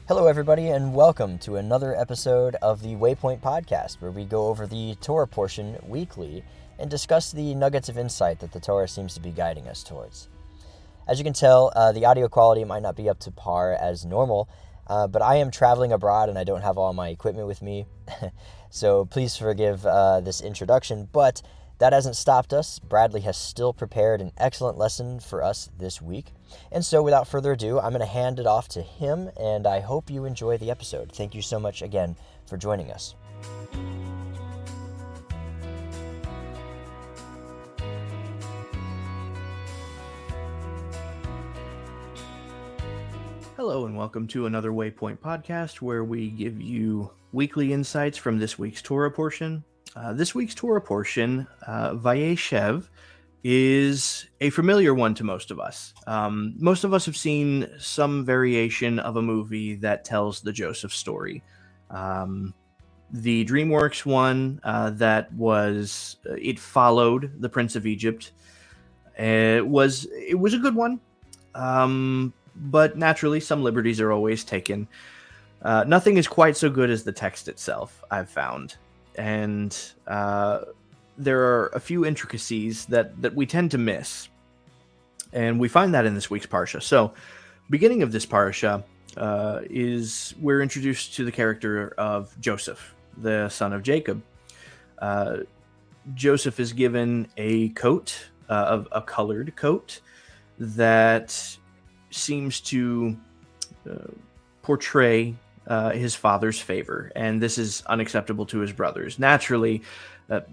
Hello, everybody, and welcome to another episode of the Waypoint podcast, where we go over the Torah portion weekly and discuss the nuggets of insight that the Torah seems to be guiding us towards. As you can tell, the audio quality might not be up to par as normal, but I am traveling abroad and I don't have all my equipment with me, so please forgive this introduction, but that hasn't stopped us. Bradley has still prepared an excellent lesson for us this week. And so without further ado, I'm going to hand it off to him, and I hope you enjoy the episode. Thank you so much again for joining us. Hello and welcome to another Waypoint podcast where we give you weekly insights from this week's Torah portion. This week's Torah portion, Vayeshev, is a familiar one to most of us. Most of us have seen some variation of a movie that tells the Joseph story. The DreamWorks one it followed the Prince of Egypt. It was a good one, but naturally some liberties are always taken. Nothing is quite so good as the text itself, I've found. And there are a few intricacies that we tend to miss. And we find that in this week's Parsha. So, beginning of this Parsha is we're introduced to the character of Joseph, the son of Jacob. Joseph is given a coat, a colored coat, that seems to portray his father's favor, and this is unacceptable to his brothers. Naturally,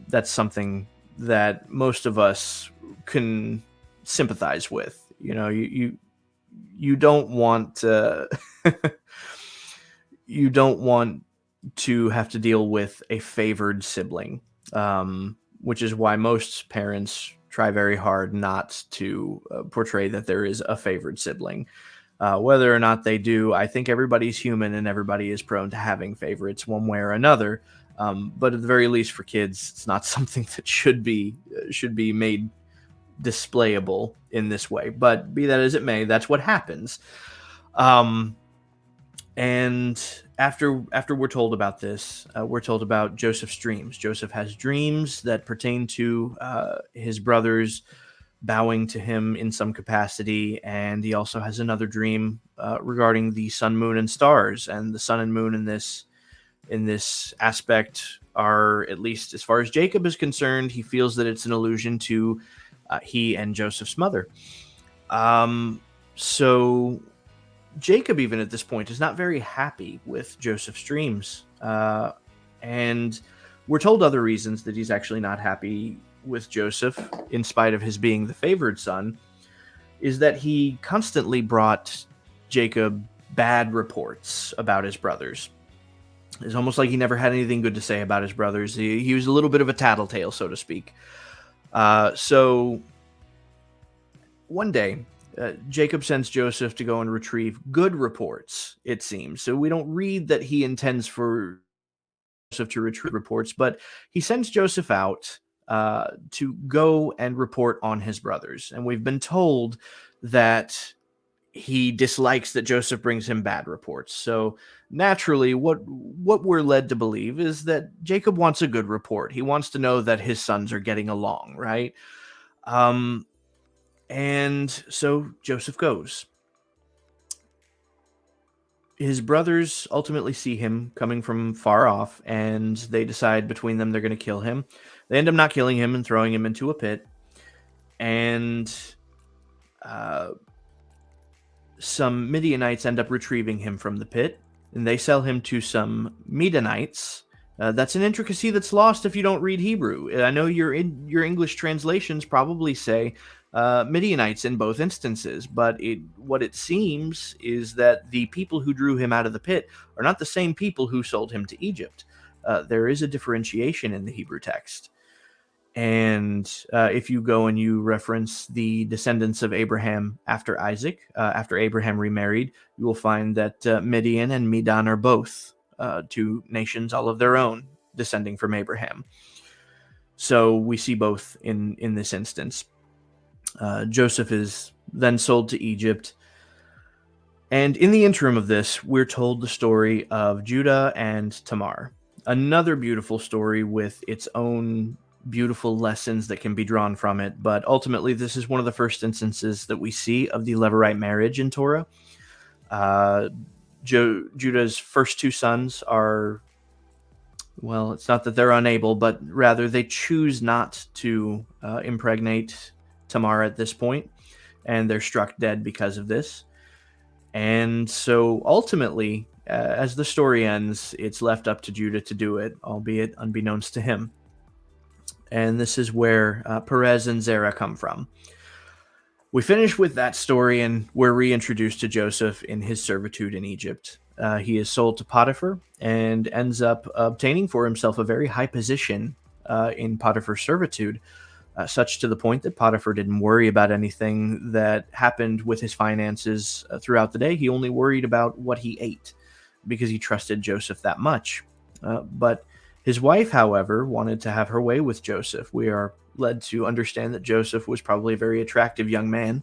that's something that most of us can sympathize with. You know, you don't want you don't want to have to deal with a favored sibling, which is why most parents try very hard not to portray that there is a favored sibling. Whether or not they do, I think everybody's human and everybody is prone to having favorites one way or another. But at the very least for kids, it's not something that should be made displayable in this way. But be that as it may, that's what happens. And after we're told about this, we're told about Joseph's dreams. Joseph has dreams that pertain to his brothers bowing to him in some capacity, and he also has another dream regarding the sun, moon, and stars. And the sun and moon in this aspect are, at least as far as Jacob is concerned, he feels that it's an allusion to he and Joseph's mother. So Jacob, even at this point, is not very happy with Joseph's dreams, and we're told other reasons that he's actually not happy with Joseph, in spite of his being the favored son, is that he constantly brought Jacob bad reports about his brothers. It's almost like he never had anything good to say about his brothers. He was a little bit of a tattletale, so to speak. So one day, Jacob sends Joseph to go and retrieve good reports, it seems. So we don't read that he intends for Joseph to retrieve reports, but he sends Joseph out to go and report on his brothers. And we've been told that he dislikes that Joseph brings him bad reports. So naturally, what we're led to believe is that Jacob wants a good report. He wants to know that his sons are getting along, right? And so Joseph goes. His brothers ultimately see him coming from far off, and they decide between them they're going to kill him. They end up not killing him and throwing him into a pit. And some Midianites end up retrieving him from the pit, and they sell him to some Midianites. That's an intricacy that's lost if you don't read Hebrew. I know your English translations probably say Midianites in both instances, but what it seems is that the people who drew him out of the pit are not the same people who sold him to Egypt. There is a differentiation in the Hebrew text. And if you go and you reference the descendants of Abraham after Isaac, after Abraham remarried, you will find that Midian and Midan are both two nations all of their own, descending from Abraham. So we see both in this instance. Joseph is then sold to Egypt. And in the interim of this, we're told the story of Judah and Tamar. Another beautiful story with its own beautiful lessons that can be drawn from it. But ultimately, this is one of the first instances that we see of the Levirate marriage in Torah. Judah's first two sons are, well, it's not that they're unable, but rather they choose not to impregnate Tamar at this point, and they're struck dead because of this. And so ultimately, as the story ends, it's left up to Judah to do it, albeit unbeknownst to him. And this is where Perez and Zerah come from. We finish with that story, and we're reintroduced to Joseph in his servitude in Egypt. He is sold to Potiphar and ends up obtaining for himself a very high position in Potiphar's servitude, such to the point that Potiphar didn't worry about anything that happened with his finances throughout the day. He only worried about what he ate because he trusted Joseph that much. But his wife, however, wanted to have her way with Joseph. We are led to understand that Joseph was probably a very attractive young man,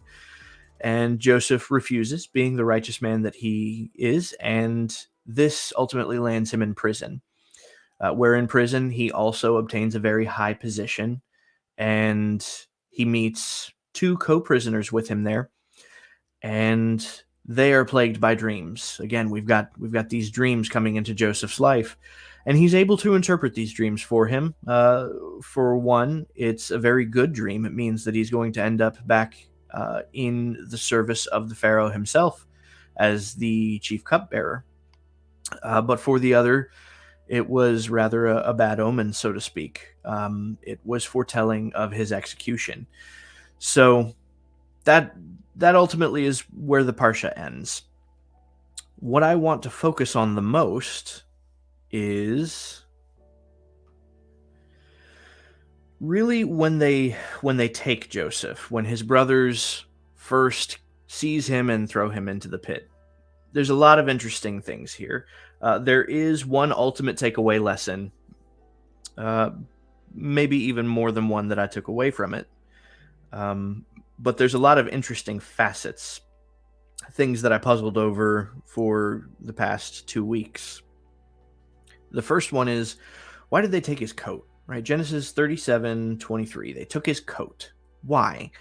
and Joseph refuses, being the righteous man that he is, and this ultimately lands him in prison, where in prison he also obtains a very high position, and he meets two co-prisoners with him there, and they are plagued by dreams. Again, we've got these dreams coming into Joseph's life, and he's able to interpret these dreams for him. For one, it's a very good dream. It means that he's going to end up back in the service of the Pharaoh himself as the chief cupbearer. But for the other, it was rather a bad omen, so to speak. It was foretelling of his execution. So that ultimately is where the Parsha ends. What I want to focus on the most is really when they take Joseph, when his brothers first seize him and throw him into the pit. There's a lot of interesting things here. There is one ultimate takeaway lesson, maybe even more than one that I took away from it. But there's a lot of interesting facets, things that I puzzled over for the past 2 weeks. The first one is, why did they take his coat? Right? Genesis 37:23. They took his coat. Why?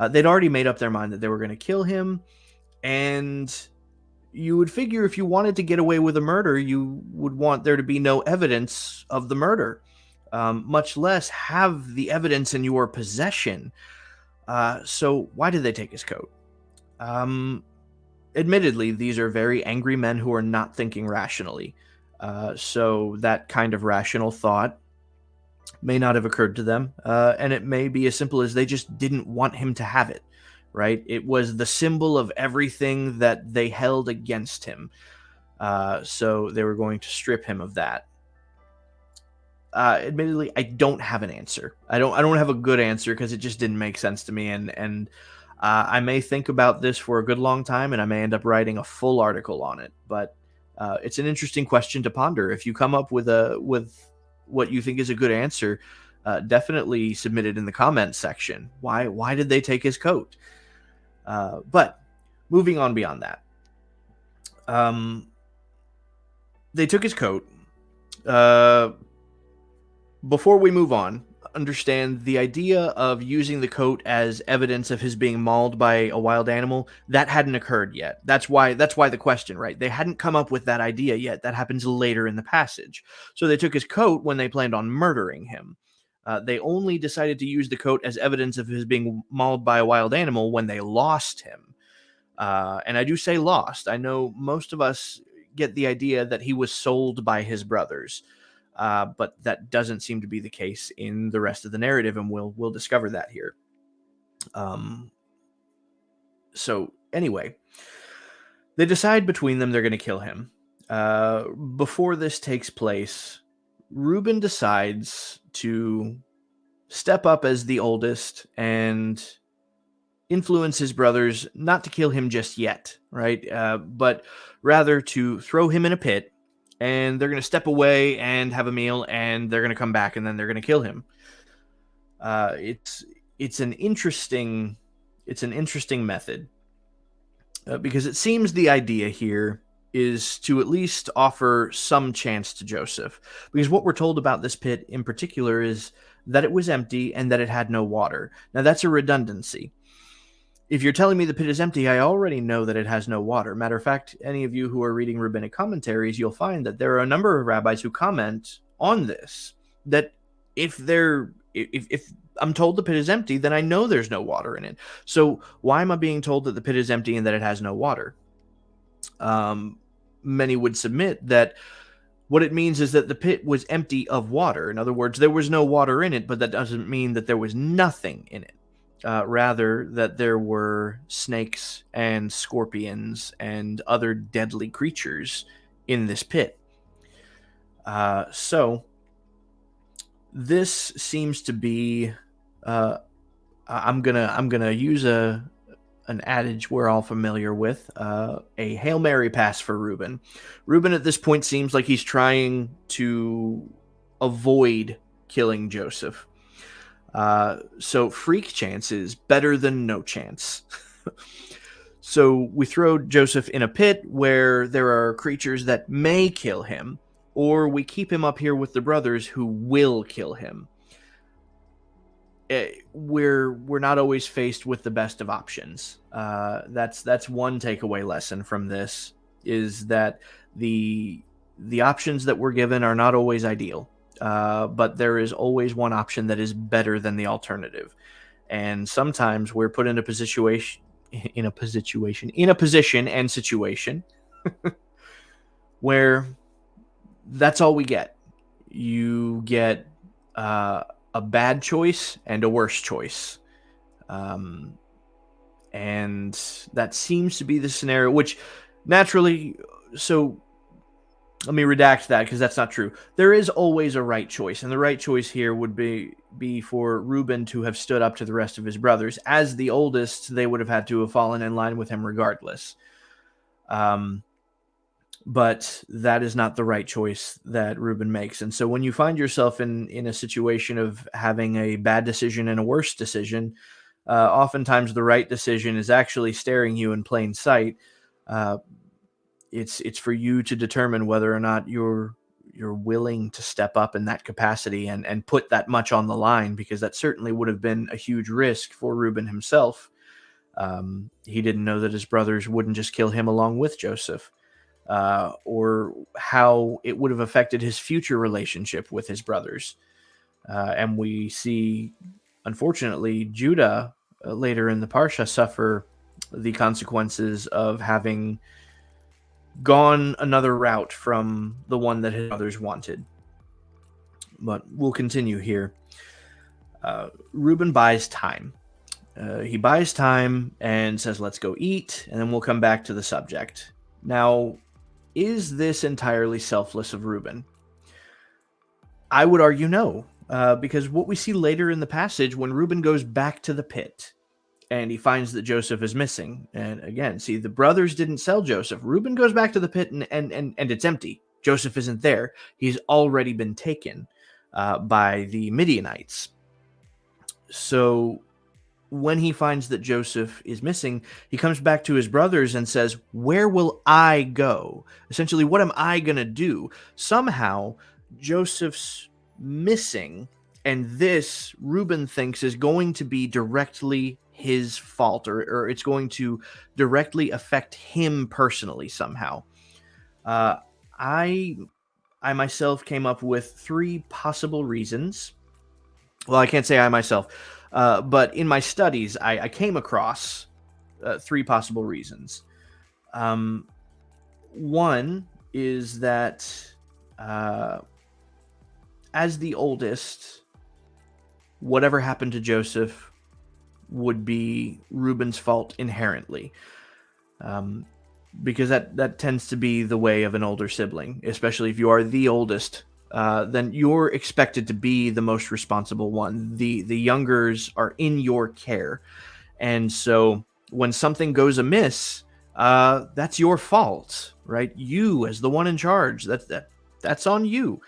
They'd already made up their mind that they were going to kill him, and you would figure if you wanted to get away with a murder, you would want there to be no evidence of the murder, much less have the evidence in your possession. So why did they take his coat? Admittedly, these are very angry men who are not thinking rationally. So that kind of rational thought may not have occurred to them. And it may be as simple as they just didn't want him to have it, right? It was the symbol of everything that they held against him. So they were going to strip him of that. Admittedly, I don't have an answer. I don't have a good answer because it just didn't make sense to me. And I may think about this for a good long time, and I may end up writing a full article on it. But it's an interesting question to ponder. If you come up with what you think is a good answer, definitely submit it in the comments section. Why did they take his coat? But moving on beyond that, they took his coat. Before we move on, understand the idea of using the coat as evidence of his being mauled by a wild animal, that hadn't occurred yet. That's why the question, right? They hadn't come up with that idea yet. That happens later in the passage. So they took his coat when they planned on murdering him. They only decided to use the coat as evidence of his being mauled by a wild animal when they lost him. And I do say lost. I know most of us get the idea that he was sold by his brothers. But that doesn't seem to be the case in the rest of the narrative, and we'll discover that here. So anyway, they decide between them they're going to kill him. Before this takes place, Reuben decides to step up as the oldest and influence his brothers not to kill him just yet, right? But rather to throw him in a pit. And they're going to step away and have a meal, and they're going to come back, and then they're going to kill him. It's an interesting method, because it seems the idea here is to at least offer some chance to Joseph. Because what we're told about this pit in particular is that it was empty and that it had no water. Now, that's a redundancy. If you're telling me the pit is empty, I already know that it has no water. Matter of fact, any of you who are reading rabbinic commentaries, you'll find that there are a number of rabbis who comment on this, that if I'm told the pit is empty, then I know there's no water in it. So why am I being told that the pit is empty and that it has no water? Many would submit that what it means is that the pit was empty of water. In other words, there was no water in it, but that doesn't mean that there was nothing in it. Rather, that there were snakes and scorpions and other deadly creatures in this pit. So this seems to be, I'm gonna use an adage we're all familiar with, a Hail Mary pass for Reuben. Reuben at this point seems like he's trying to avoid killing Joseph. So freak chance is better than no chance. So we throw Joseph in a pit where there are creatures that may kill him, or we keep him up here with the brothers who will kill him. We're not always faced with the best of options. That's one takeaway lesson from this, is that the options that we're given are not always ideal. But there is always one option that is better than the alternative. And sometimes we're put in a position where that's all we get. You get a bad choice and a worse choice. And that seems to be the scenario, which naturally, so let me redact that, because that's not true. There is always a right choice, and the right choice here would be for Reuben to have stood up to the rest of his brothers. As the oldest, they would have had to have fallen in line with him regardless. But that is not the right choice that Reuben makes. And so when you find yourself in a situation of having a bad decision and a worse decision, oftentimes the right decision is actually staring you in plain sight. It's for you to determine whether or not you're willing to step up in that capacity and put that much on the line, because that certainly would have been a huge risk for Reuben himself. He didn't know that his brothers wouldn't just kill him along with Joseph, or how it would have affected his future relationship with his brothers. And we see, unfortunately, Judah later in the Parsha suffer the consequences of having gone another route from the one that his brothers wanted. But we'll continue here. Reuben buys time. He buys time and says, let's go eat, and then we'll come back to the subject. Now, is this entirely selfless of Reuben? I would argue no, because what we see later in the passage, when Reuben goes back to the pit and he finds that Joseph is missing, and again, see, the brothers didn't sell Joseph. Reuben goes back to the pit and it's empty. Joseph isn't there. He's already been taken by the Midianites. So when he finds that Joseph is missing, he comes back to his brothers and says, where will I go? Essentially, what am I going to do? Somehow, Joseph's missing, and this, Reuben thinks, is going to be directly his fault, or it's going to directly affect him personally somehow. I myself came up with three possible reasons. Well, I can't say I myself, but in my studies, I came across three possible reasons. One is that as the oldest, whatever happened to Joseph would be Reuben's fault inherently, because that tends to be the way of an older sibling, especially if you are the oldest. Then you're expected to be the most responsible one. The youngers are in your care, and so when something goes amiss, that's your fault, right? You, as the one in charge, that's on you.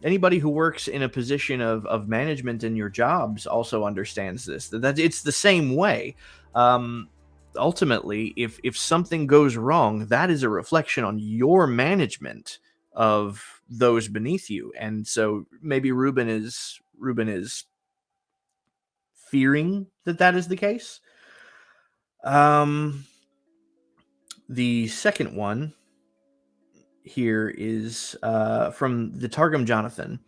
Anybody who works in a position of management in your jobs also understands this. That it's the same way. Ultimately, if something goes wrong, that is a reflection on your management of those beneath you. And so maybe Ruben is fearing that is the case. The second one here is from the Targum Jonathan.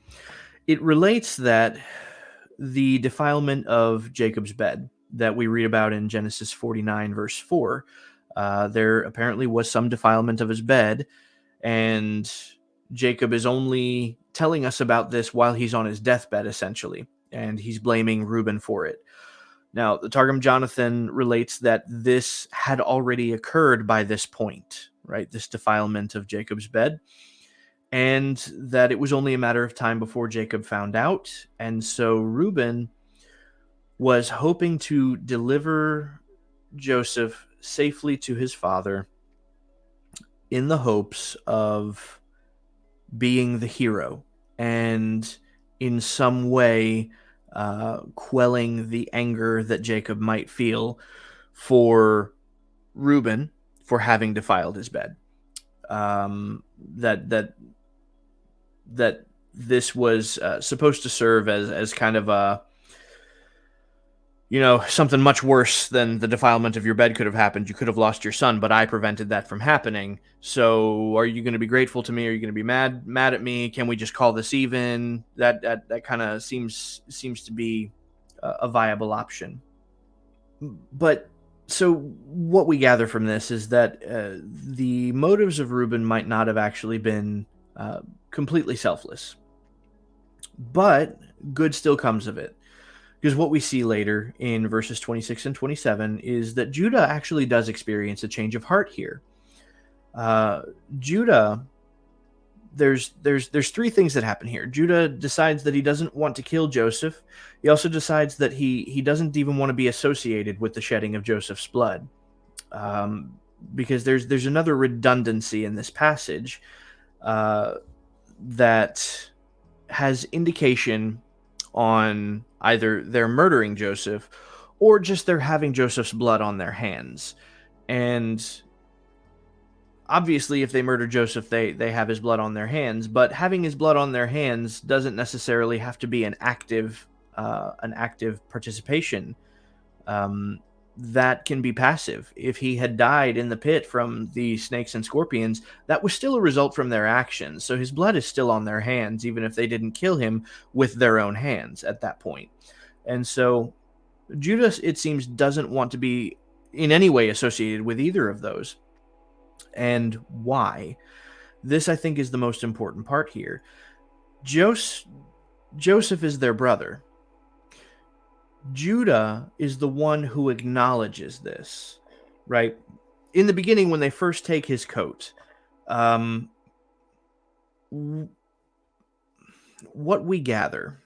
It relates that the defilement of Jacob's bed that we read about in Genesis 49, verse 4, there apparently was some defilement of his bed, and Jacob is only telling us about this while he's on his deathbed, essentially, and he's blaming Reuben for it. Now, the Targum Jonathan relates that this had already occurred by this point, right? This defilement of Jacob's bed, and that it was only a matter of time before Jacob found out. And so Reuben was hoping to deliver Joseph safely to his father in the hopes of being the hero and in some way quelling the anger that Jacob might feel for Reuben for having defiled his bed. That this was supposed to serve as kind of a, something much worse than the defilement of your bed could have happened. You could have lost your son, but I prevented that from happening. So are you going to be grateful to me? Are you going to be mad at me? Can we just call this even? That kind of seems to be a viable option. But so what we gather from this is that the motives of Reuben might not have actually been completely selfless, but good still comes of it. Because what we see later in verses 26 and 27 is that Judah actually does experience a change of heart here. Judah, there's three things that happen here. Judah decides that he doesn't want to kill Joseph. He also decides that he doesn't even want to be associated with the shedding of Joseph's blood. Because there's another redundancy in this passage that has indication on either they're murdering Joseph or just they're having Joseph's blood on their hands. And obviously, if they murder Joseph, they have his blood on their hands, but having his blood on their hands doesn't necessarily have to be an active participation. That can be passive. If he had died in the pit from the snakes and scorpions, that was still a result from their actions. So his blood is still on their hands, even if they didn't kill him with their own hands at that point. And so Judah, it seems, doesn't want to be in any way associated with either of those. And why? This, I think, is the most important part here. Joseph is their brother. Judah is the one who acknowledges this, right? In the beginning, when they first take his coat, what we gather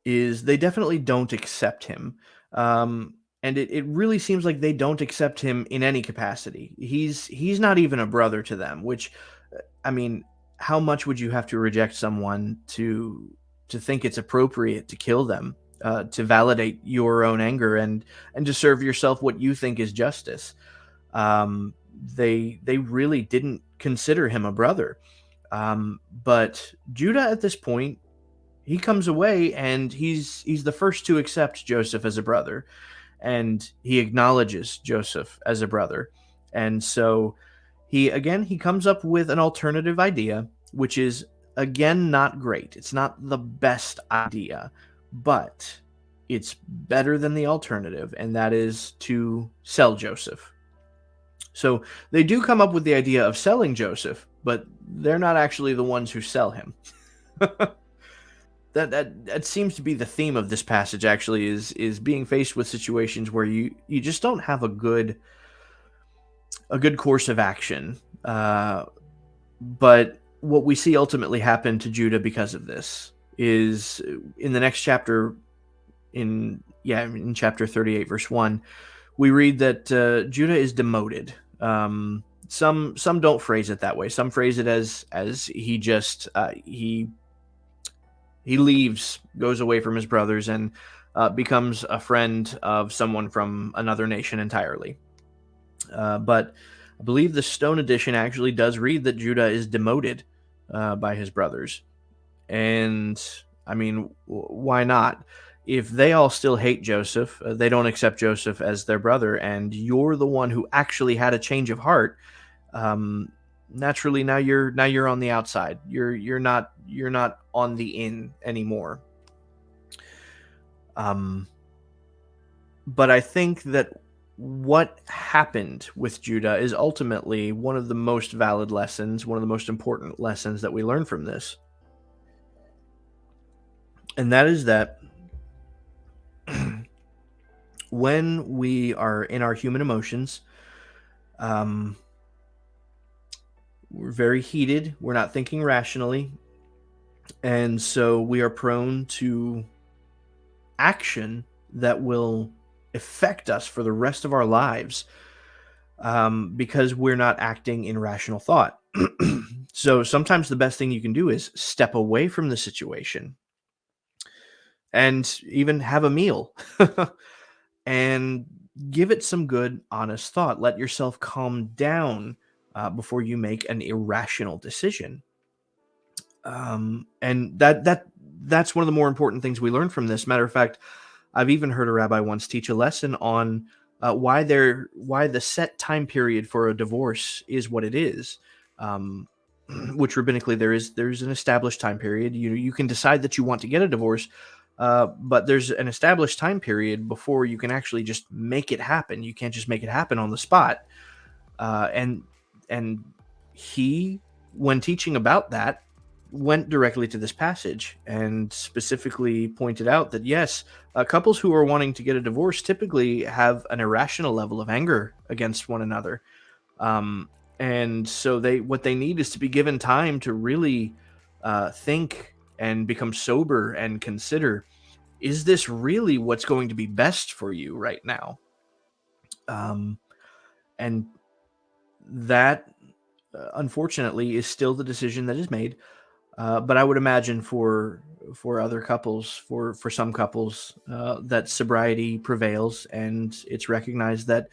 is they definitely don't accept him. And it really seems like they don't accept him in any capacity. He's not even a brother to them, which, I mean, how much would you have to reject someone to think it's appropriate to kill them? To validate your own anger and to serve yourself what you think is justice. They really didn't consider him a brother. But Judah at this point, he comes away and he's the first to accept Joseph as a brother, and he acknowledges Joseph as a brother. And so he comes up with an alternative idea, which is again not great. It's not the best idea, but it's better than the alternative, and that is to sell Joseph. So they do come up with the idea of selling Joseph, but they're not actually the ones who sell him. That seems to be the theme of this passage, actually, is being faced with situations where you just don't have a good course of action. But what we see ultimately happen to Judah because of this is in the next chapter, in chapter 38, verse 1, we read that Judah is demoted. Some don't phrase it that way. Some phrase it as he just he leaves, goes away from his brothers, and becomes a friend of someone from another nation entirely. But I believe the Stone Edition actually does read that Judah is demoted by his brothers. And I mean, why not? If they all still hate Joseph, they don't accept Joseph as their brother, and you're the one who actually had a change of heart. Naturally, now you're on the outside. You're not on the in anymore. But I think that what happened with Judah is ultimately one of the most valid lessons, one of the most important lessons that we learn from this. And that is that when we are in our human emotions, we're very heated. We're not thinking rationally. And so we are prone to action that will affect us for the rest of our lives, because we're not acting in rational thought. So sometimes the best thing you can do is step away from the situation and even have a meal and give it some good, honest thought. Let yourself calm down before you make an irrational decision. And that's one of the more important things we learn from this. Matter of fact, I've even heard a rabbi once teach a lesson on why the set time period for a divorce is what it is. Which rabbinically there's an established time period. You can decide that you want to get a divorce, but there's an established time period before you can actually just make it happen. You can't just make it happen on the spot. And he, when teaching about that, went directly to this passage and specifically pointed out that yes, couples who are wanting to get a divorce typically have an irrational level of anger against one another. And so what they need is to be given time to really think and become sober and consider, is this really what's going to be best for you right now? And that, unfortunately, is still the decision that is made. But I would imagine for other couples, for some couples, that sobriety prevails, and it's recognized that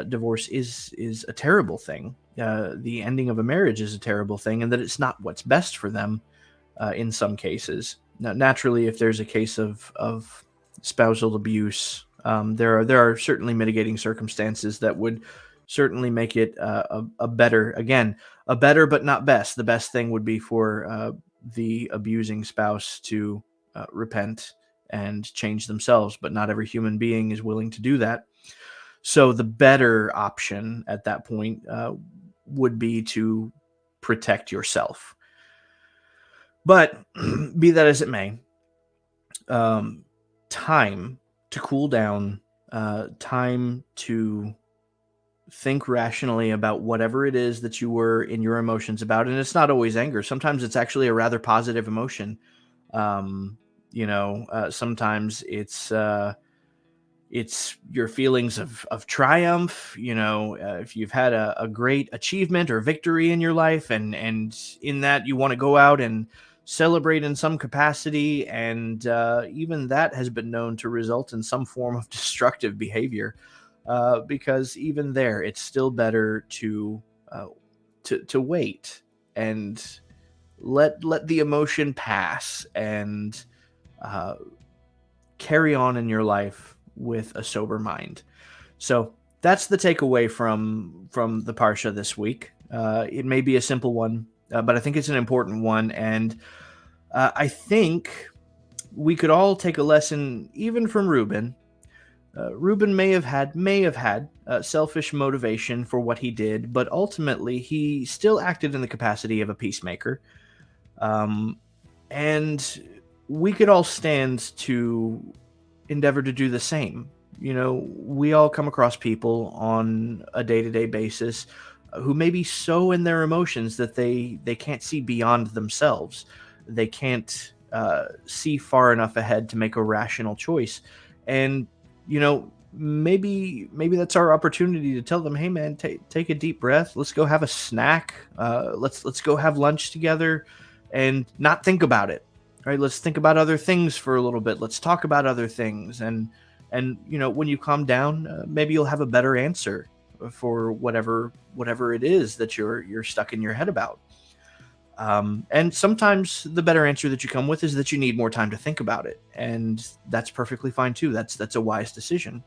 divorce is a terrible thing. The ending of a marriage is a terrible thing, and that it's not what's best for them in some cases. Now, naturally, if there's a case of spousal abuse, there are certainly mitigating circumstances that would certainly make it a better but not best. The best thing would be for the abusing spouse to repent and change themselves, but not every human being is willing to do that. So the better option at that point would be to protect yourself. But be that as it may, time to cool down, time to think rationally about whatever it is that you were in your emotions about. And it's not always anger. Sometimes it's actually a rather positive emotion. Sometimes it's your feelings of triumph. If you've had a great achievement or victory in your life, and in that you want to go out and celebrate in some capacity. And even that has been known to result in some form of destructive behavior. Because even there, it's still better to wait and let the emotion pass and carry on in your life with a sober mind. So that's the takeaway from the Parsha this week. It may be a simple one, but I think it's an important one, and I think we could all take a lesson even from Reuben. Reuben may have had selfish motivation for what he did, but ultimately he still acted in the capacity of a peacemaker. And we could all stand to endeavor to do the same. We all come across people on a day-to-day basis who may be so in their emotions that they can't see beyond themselves. They can't see far enough ahead to make a rational choice. And maybe that's our opportunity to tell them, hey man, take a deep breath. Let's go have a snack. Let's go have lunch together, and not think about it. Right? Let's think about other things for a little bit. Let's talk about other things, and when you calm down, maybe you'll have a better answer for whatever it is that you're stuck in your head about. And sometimes the better answer that you come with is that you need more time to think about it, and that's perfectly fine too. That's a wise decision.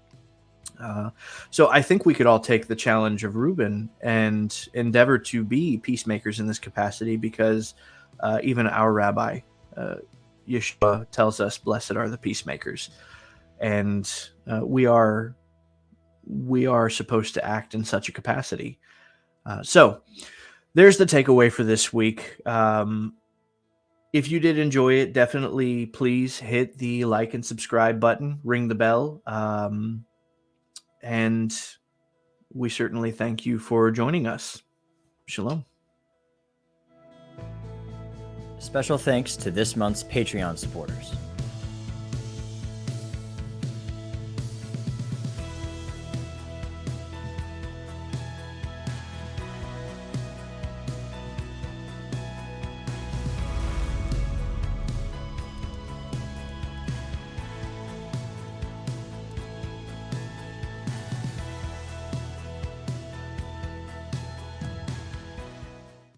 So I think we could all take the challenge of Reuben and endeavor to be peacemakers in this capacity, because even our rabbi, Yeshua, tells us, "Blessed are the peacemakers," and we are supposed to act in such a capacity. So there's the takeaway for this week. If you did enjoy it, definitely please hit the like and subscribe button, ring the bell. And we certainly thank you for joining us. Shalom. Special thanks to this month's Patreon supporters: